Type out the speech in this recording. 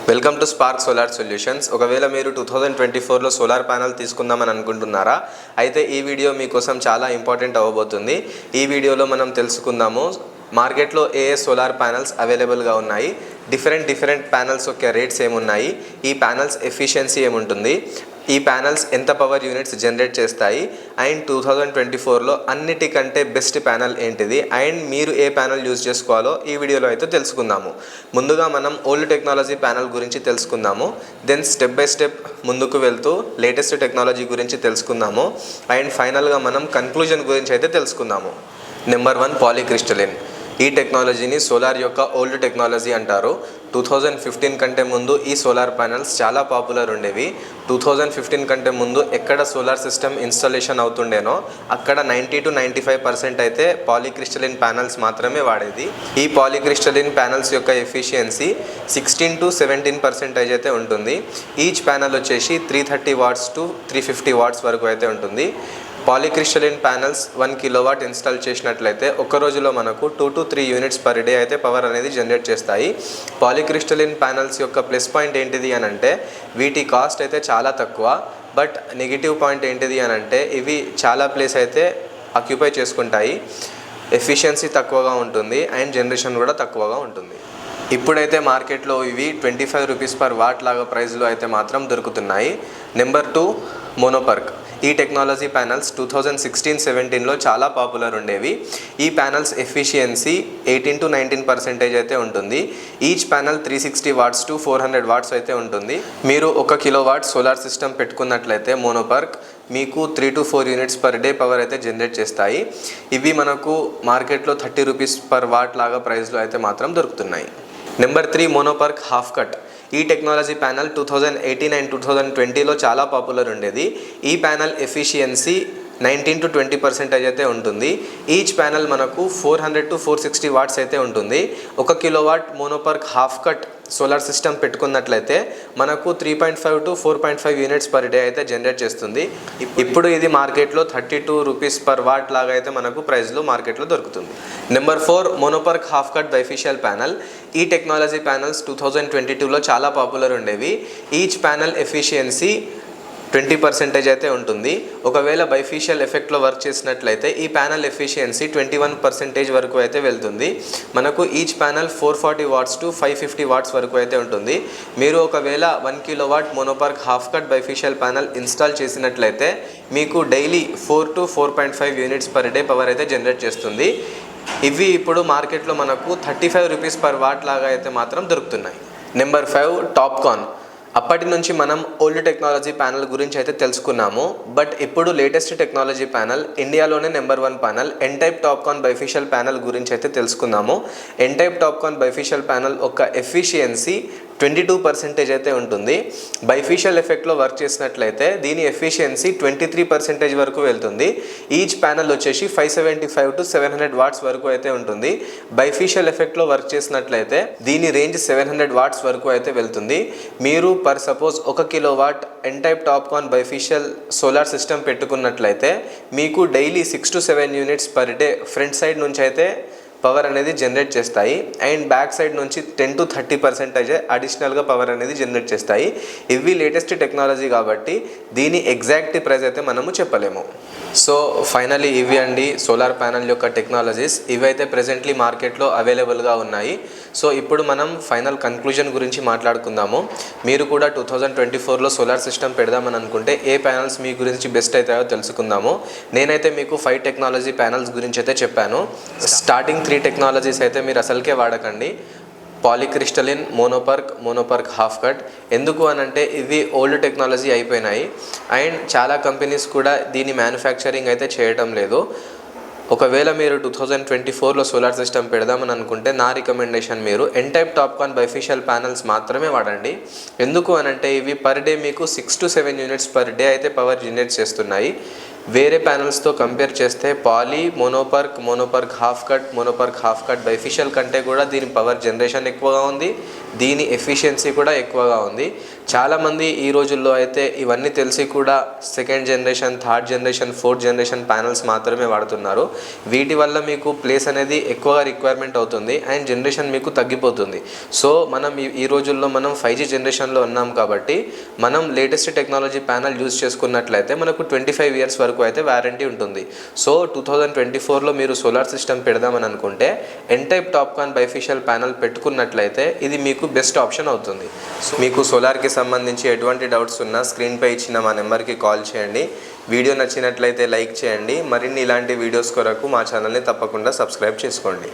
Welcome to spark solar solutions. ఒకవేళ మీరు 2024లో solar panel తీసుకుందామని అనుకుంటున్నారా? అయితే ఈ వీడియో మీకోసం చాలా ఇంపార్టెంట్ అవ్వబోతుంది. ఈ వీడియోలో మనం తెలుసుకుందాము మార్కెట్లో ఏ సోలార్ ప్యానెల్స్ అవైలబుల్గా ఉన్నాయి, డిఫరెంట్ ప్యానెల్స్ యొక్క రేట్స్ ఏమున్నాయి, ఈ ప్యానెల్స్ ఎఫిషియన్సీ ఏముంటుంది, ఈ ప్యానెల్స్ ఎంత పవర్ యూనిట్స్ జనరేట్ చేస్తాయి, అండ్ 2024లో అన్నిటికంటే బెస్ట్ ప్యానెల్ ఏంటిది, అండ్ మీరు ఏ ప్యానెల్ యూజ్ చేసుకోవాలో ఈ వీడియోలో అయితే తెలుసుకుందాము. ముందుగా మనం ఓల్డ్ టెక్నాలజీ ప్యానెల్ గురించి తెలుసుకుందాము. దెన్ స్టెప్ బై స్టెప్ ముందుకు వెళ్తూ లేటెస్ట్ టెక్నాలజీ గురించి తెలుసుకుందాము. అండ్ ఫైనల్గా మనం కన్క్లూజన్ గురించి అయితే తెలుసుకుందాము. నెంబర్ 1 పాలీక్రిస్టలిన్. ఈ టెక్నాలజీని సోలార్ యొక్క ఓల్డ్ టెక్నాలజీ అంటారు. 2015 కంటే ముందు ఈ సోలార్ ప్యానెల్స్ చాలా పాపులర్ ఉండేవి. 2015 కంటే ముందు ఎక్కడ సోలార్ సిస్టమ్ ఇన్స్టాలేషన్ అవుతుండేనో అక్కడ 90 to 95% అయితే పాలీక్రిస్టలిన్ ప్యానెల్స్ మాత్రమే వాడేది. ఈ పాలీక్రిస్టలిన్ ప్యానెల్స్ యొక్క ఎఫిషియన్సీ 16 to 17% అయితే ఉంటుంది. ఈచ్ ప్యానెల్ వచ్చేసి 330 watts to 350 watts వరకు అయితే ఉంటుంది. పాలీక్రిస్టలిన్ ప్యానెల్స్ 1 kilowatt ఇన్స్టాల్ చేసినట్లయితే ఒక రోజులో మనకు 2 to 3 యూనిట్స్ పర్ డే అయితే పవర్ అనేది జనరేట్ చేస్తాయి. పాలీక్రిస్టలిన్ ప్యానెల్స్ యొక్క ప్లస్ పాయింట్ ఏంటిది అని అంటే వీటి కాస్ట్ అయితే చాలా తక్కువ. బట్ నెగిటివ్ పాయింట్ ఏంటిది అని అంటే ఇవి చాలా ప్లేస్ అయితే ఆక్యుపై చేసుకుంటాయి, ఎఫిషియన్సీ తక్కువగా ఉంటుంది, అండ్ జనరేషన్ కూడా తక్కువగా ఉంటుంది. ఇప్పుడైతే మార్కెట్లో ఇవి 25 rupees per watt లాగా ప్రైస్లో అయితే మాత్రం దొరుకుతున్నాయి. నెంబర్ 2 మోనోపర్క్. ఈ టెక్నాలజీ ప్యానెల్స్ 2016-17లో చాలా పాపులర్ ఉండేవి. ఈ ప్యానెల్స్ ఎఫిషియన్సీ 18 to 19% అయితే ఉంటుంది. Each panel 360 watts to 400 watts అయితే ఉంటుంది. మీరు 1 kilowatt సోలార్ సిస్టమ్ పెట్టుకున్నట్లయితే మోనోపర్క్ మీకు 3 to 4 units per day power అయితే జనరేట్ చేస్తాయి. ఇవి మనకు మార్కెట్లో 30 rupees per watt లాగా ప్రైస్లో అయితే మాత్రం దొరుకుతున్నాయి. Number 3 mono perc half cut. ఈ టెక్నాలజీ ప్యానెల్ 2018 and 2020లో చాలా పాపులర్ ఉండేది. ఈ ప్యానెల్ ఎఫిషియన్సీ 19 to 20% అయితే ఉంటుంది. ఈచ్ ప్యానెల్ మనకు 400 to 460 watts అయితే ఉంటుంది. 1 kilowatt mono perc half cut solar system పెట్టుకున్నట్లయితే మనకు 3.5 to 4.5 యూనిట్స్ పర్ డే అయితే జనరేట్ చేస్తుంది. ఇప్పుడు ఇది మార్కెట్లో 32 rupees per watt లాగా అయితే మనకు ప్రైస్లో మార్కెట్లో దొరుకుతుంది. Number 4 mono perc half cut bifacial panel. ఈ టెక్నాలజీ ప్యానెల్స్ 2022లో చాలా పాపులర్ ఉండేవి. ఈచ్ ప్యానెల్ ఎఫిషియన్సీ 20% అయితే ఉంటుంది. ఒకవేళ బైఫేషియల్ ఎఫెక్ట్లో వర్క్ చేసినట్లయితే ఈ ప్యానెల్ ఎఫిషియన్సీ 21% వరకు అయితే వెళ్తుంది. మనకు each panel 440 watts to 550 watts వరకు అయితే ఉంటుంది. మీరు ఒకవేళ 1 kilowatt mono perc half cut bifacial panel install చేసినట్లయితే మీకు daily 4 to 4.5 units per day power అయితే జనరేట్ చేస్తుంది. ఇవి ఇప్పుడు మార్కెట్లో మనకు 35 rupees per watt లాగా అయితే మాత్రం దొరుకుతున్నాయి. Number 5 TOPCon. అప్పటి నుంచి మనం ఓల్డ్ టెక్నాలజీ ప్యానెల్ గురించి అయితే తెలుసుకున్నాము. బట్ ఇప్పుడు లేటెస్ట్ టెక్నాలజీ ప్యానెల్ ఇండియాలోనే number 1 panel N type TOPCon bifacial panel గురించి అయితే తెలుసుకుందాము. N type TOPCon bifacial panel ఒక ఎఫిషియన్సీ 22% అయితే ఉంటుంది. బైఫేషియల్ ఎఫెక్ట్లో వర్క్ చేసినట్లయితే దీని ఎఫిషియన్సీ 23% వరకు వెళ్తుంది. ఈచ్ ప్యానెల్ వచ్చేసి 575 to 700 watts వరకు అయితే ఉంటుంది. బైఫేషియల్ ఎఫెక్ట్లో వర్క్ చేసినట్లయితే దీని రేంజ్ 700 watts వరకు అయితే వెళ్తుంది. మీరు per suppose 1 kilowatt N type TOPCon bifacial solar system పెట్టుకున్నట్లయితే మీకు daily 6 to 7 units per day front side నుంచి అయితే పవర్ అనేది జనరేట్ చేస్తాయి, అండ్ బ్యాక్ సైడ్ నుంచి 10 to 30% అడిషనల్గా పవర్ అనేది జనరేట్ చేస్తాయి. ఇవి లేటెస్ట్ టెక్నాలజీ కాబట్టి దీని ఎగ్జాక్ట్ ప్రైస్ అయితే మనము చెప్పలేము. సో ఫైనలీ ఇవి అండి సోలార్ ప్యానెల్ యొక్క టెక్నాలజీస్. ఇవైతే ప్రెజెంట్లీ మార్కెట్లో అవైలబుల్గా ఉన్నాయి. సో ఇప్పుడు మనం ఫైనల్ కన్క్లూజన్ గురించి మాట్లాడుకుందాము. మీరు కూడా 2024లో సోలార్ సిస్టమ్ పెడదామని అనుకుంటే ఏ ప్యానెల్స్ మీ గురించి బెస్ట్ అవుతాయో తెలుసుకుందాము. నేనైతే మీకు 5 టెక్నాలజీ ప్యానెల్స్ గురించి అయితే చెప్పాను. స్టార్టింగ్ 3 టెక్నాలజీస్ అయితే మీరు అసలుకే వాడకండి. పాలీక్రిస్టలిన్, మోనోపర్క్ హాఫ్ కట్. ఎందుకు అనంటే ఇవి ఓల్డ్ టెక్నాలజీ అయిపోయినాయి, అండ్ చాలా కంపెనీస్ కూడా దీని మ్యానుఫ్యాక్చరింగ్ అయితే చేయటం లేదు. ఒకవేళ మీరు 2024లో సోలార్ సిస్టమ్ పెడదామని అనుకుంటే నా రికమెండేషన్ మీరు N type TOPCon bifacial panels మాత్రమే వాడండి. ఎందుకు అనంటే ఇవి పర్ డే మీకు 6 to 7 యూనిట్స్ పర్ డే అయితే పవర్ జనరేట్ చేస్తున్నాయి. వేరే ప్యానల్స్తో కంపేర్ చేస్తే పాలీ, మోనోపర్క్ హాఫ్ కట్ బైఫిషియల్ కంటే కూడా దీని పవర్ జనరేషన్ ఎక్కువగా ఉంది, దీని ఎఫిషియన్సీ కూడా ఎక్కువగా ఉంది. చాలామంది ఈ రోజుల్లో అయితే ఇవన్నీ తెలిసి కూడా second generation, third generation, fourth generation panels మాత్రమే వాడుతున్నారు. వీటి వల్ల మీకు ప్లేస్ అనేది ఎక్కువగా రిక్వైర్మెంట్ అవుతుంది అండ్ జనరేషన్ మీకు తగ్గిపోతుంది. సో మనం ఈ రోజుల్లో మనం 5G జనరేషన్లో ఉన్నాం కాబట్టి మనం లేటెస్ట్ టెక్నాలజీ ప్యానల్ యూజ్ చేసుకున్నట్లయితే మనకు 25 ఇయర్స్ వరకు అయితే వారంటీ ఉంటుంది. సో 2024లో మీరు సోలార్ సిస్టమ్ పెడదామని అనుకుంటే N-టైప్ టాప్కాన్ బైఫిషియల్ ప్యానల్ పెట్టుకున్నట్లయితే ఇది మీకు బెస్ట్ ఆప్షన్ అవుతుంది. సో మీకు సోలార్కి సంబంధించి ఎటువంటి డౌట్స్ ఉన్నా స్క్రీన్పై ఇచ్చిన మా నెంబర్కి కాల్ చేయండి. వీడియో నచ్చినట్లయితే లైక్ చేయండి. మరిన్ని ఇలాంటి వీడియోస్ కొరకు మా ఛానల్ని తప్పకుండా సబ్స్క్రైబ్ చేసుకోండి.